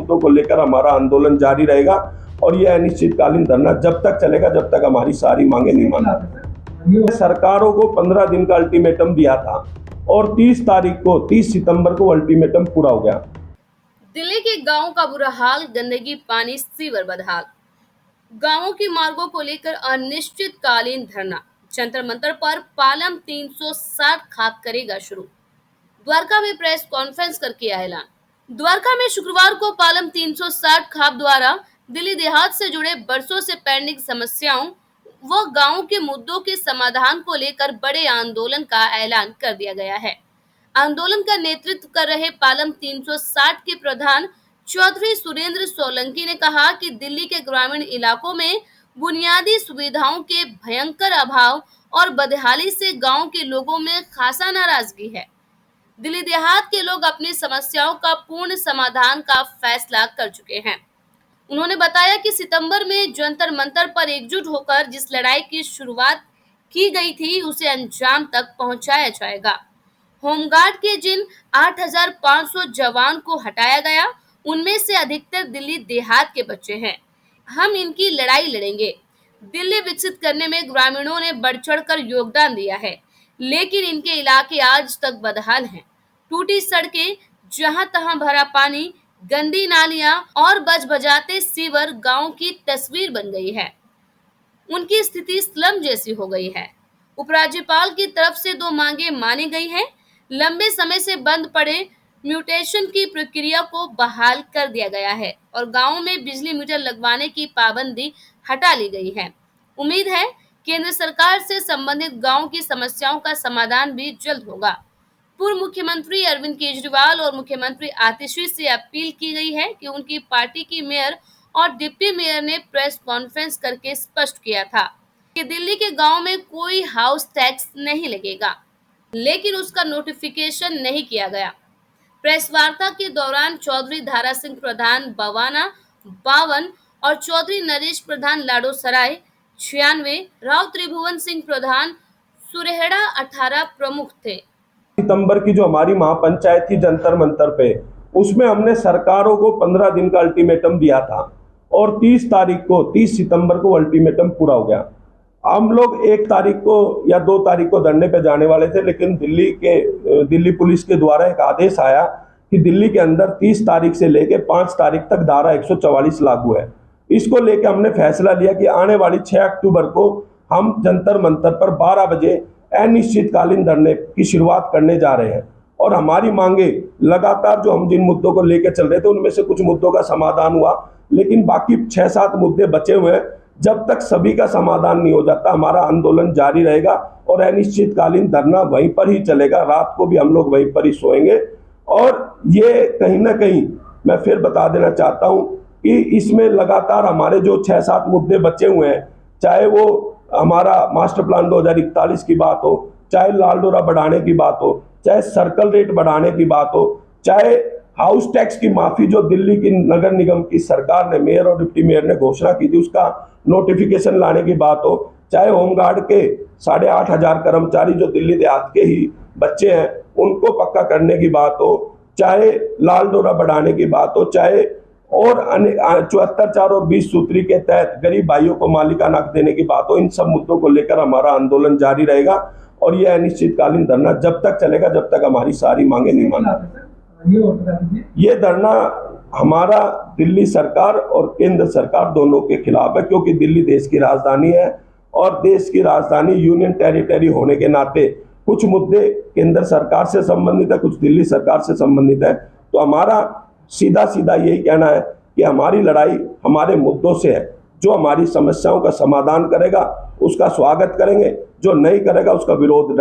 मुद्दों को लेकर हमारा आंदोलन जारी रहेगा और यह अनिश्चितकालीन धरना जब तक चलेगा जब तक हमारी सारी मांगे नहीं मानी। सरकारों को 15 दिन का अल्टीमेटम दिया था और 30 सितंबर को अल्टीमेटम पूरा हो गया। दिल्ली के गांवों का बुरा हाल, गंदगी, पानी, सीवर बदहाल। गांवों की मार्गों को लेकर अनिश्चितकालीन धरना। जंतर मंतर पर पालम 360 खाप करेगा शुरू। द्वारका में प्रेस कॉन्फ्रेंस करके ऐलान। द्वारका में शुक्रवार को पालम 360 खाप द्वारा दिल्ली देहात से जुड़े बरसों से पेंडिंग समस्याओं व गांवों के मुद्दों के समाधान को लेकर बड़े आंदोलन का ऐलान कर दिया गया है। आंदोलन का नेतृत्व कर रहे पालम 360 के प्रधान चौधरी सुरेंद्र सोलंकी ने कहा कि दिल्ली के ग्रामीण इलाकों में बुनियादी सुविधाओं के भयंकर अभाव और बदहाली से गांव के लोगों में खासा नाराजगी है। दिल्ली देहात के लोग अपनी समस्याओं का पूर्ण समाधान का फैसला कर चुके हैं। उन्होंने बताया कि सितंबर में जंतर मंतर पर एकजुट होकर जिस लड़ाई की शुरुआत की गई थी उसे अंजाम तक पहुंचाया जाएगा। होमगार्ड के जिन 8,500 जवान को हटाया गया उनमें से अधिकतर दिल्ली देहात के बच्चे हैं। हम इनकी लड़ाई लड़ेंगे। दिल्ली विकसित करने में ग्रामीणों ने बढ़ चढ़कर योगदान दिया है, लेकिन इनके इलाके आज तक बदहाल हैं। टूटी सड़कें, जहां तहां भरा पानी, गंदी नालियां और बजबजाते सीवर गांव की तस्वीर बन गई है। उनकी स्थिति स्लम जैसी हो गई है। उपराज्यपाल की तरफ से 2 मांगे मानी गई हैं। लंबे समय से बंद पड़े म्यूटेशन की प्रक्रिया को बहाल कर दिया गया है और गांवों में बिजली मीटर लगवाने की पाबंदी हटा ली गई है। उम्मीद है केंद्र सरकार से संबंधित गांव की समस्याओं का समाधान भी जल्द होगा। पूर्व मुख्यमंत्री अरविंद केजरीवाल और मुख्यमंत्री आतिशी से अपील की गई है कि उनकी पार्टी की मेयर और डिप्टी मेयर ने प्रेस कॉन्फ्रेंस करके स्पष्ट किया था कि दिल्ली के गांव में कोई हाउस टैक्स नहीं लगेगा, लेकिन उसका नोटिफिकेशन नहीं किया गया। प्रेस वार्ता के दौरान चौधरी धारा सिंह प्रधान बवाना 52 और चौधरी नरेश प्रधान लाडो सराय 96, राव त्रिभुवन सिंह प्रधान सुरेहड़ा 18 प्रमुख थे। सितंबर की जो हमारी महापंचायत थी जंतर मंतर पे, उसमें हमने सरकारों को 15 दिन का अल्टीमेटम दिया था और 30 सितंबर को अल्टीमेटम पूरा हो गया। हम लोग 1 तारीख को या 2 तारीख को धरने पे जाने वाले थे, लेकिन दिल्ली पुलिस के द्वारा एक आदेश आया कि दिल्ली के अंदर 30 तारीख से लेके 5 तारीख तक धारा 144 लागू है। इसको लेके हमने फैसला लिया कि आने वाली 6 अक्टूबर को हम जंतर मंतर पर 12 बजे अनिश्चितकालीन धरने की शुरुआत करने जा रहे हैं और हमारी मांगे लगातार जो हम जिन मुद्दों को लेकर चल रहे थे उनमें से कुछ मुद्दों का समाधान हुआ, लेकिन बाकी 6-7 मुद्दे बचे हुए हैं। जब तक सभी का समाधान नहीं हो जाता हमारा आंदोलन जारी रहेगा और अनिश्चितकालीन धरना वहीं पर ही चलेगा। रात को भी हम लोग वहीं पर ही सोएंगे और ये कहीं ना कहीं मैं फिर बता देना चाहता हूं कि इसमें लगातार हमारे जो 6-7 मुद्दे बचे हुए हैं, चाहे वो हमारा मास्टर प्लान 2041 की बात हो, चाहे लाल डोरा बढ़ाने की बात हो, चाहे सर्कल रेट बढ़ाने की बात हो, चाहे हाउस टैक्स की माफी जो दिल्ली की नगर निगम की सरकार ने मेयर और डिप्टी मेयर ने घोषणा की थी उसका नोटिफिकेशन लाने की बात हो, चाहे होमगार्ड के 8,500 कर्मचारी जो दिल्ली देहात के ही बच्चे हैं उनको पक्का करने की बात हो, चाहे लाल डोरा बढ़ाने की बात हो, चाहे और 74-4 और 20 सूत्री के तहत गरीब भाइयों को मालिकाना हक देने की बात हो, इन सब मुद्दों को लेकर हमारा आंदोलन जारी रहेगा और यह अनिश्चितकालीन धरना जब तक चलेगा जब तक हमारी सारी मांगे नहीं मानी। ये धरना हमारा दिल्ली सरकार और केंद्र सरकार दोनों के खिलाफ है, क्योंकि दिल्ली देश की राजधानी है और देश की राजधानी यूनियन टेरिटरी होने के नाते कुछ मुद्दे केंद्र सरकार से संबंधित है, कुछ दिल्ली सरकार से संबंधित है। तो हमारा सीधा यही कहना है कि हमारी लड़ाई हमारे मुद्दों से है। जो हमारी समस्याओं का समाधान करेगा उसका स्वागत करेंगे, जो नहीं करेगा उसका विरोध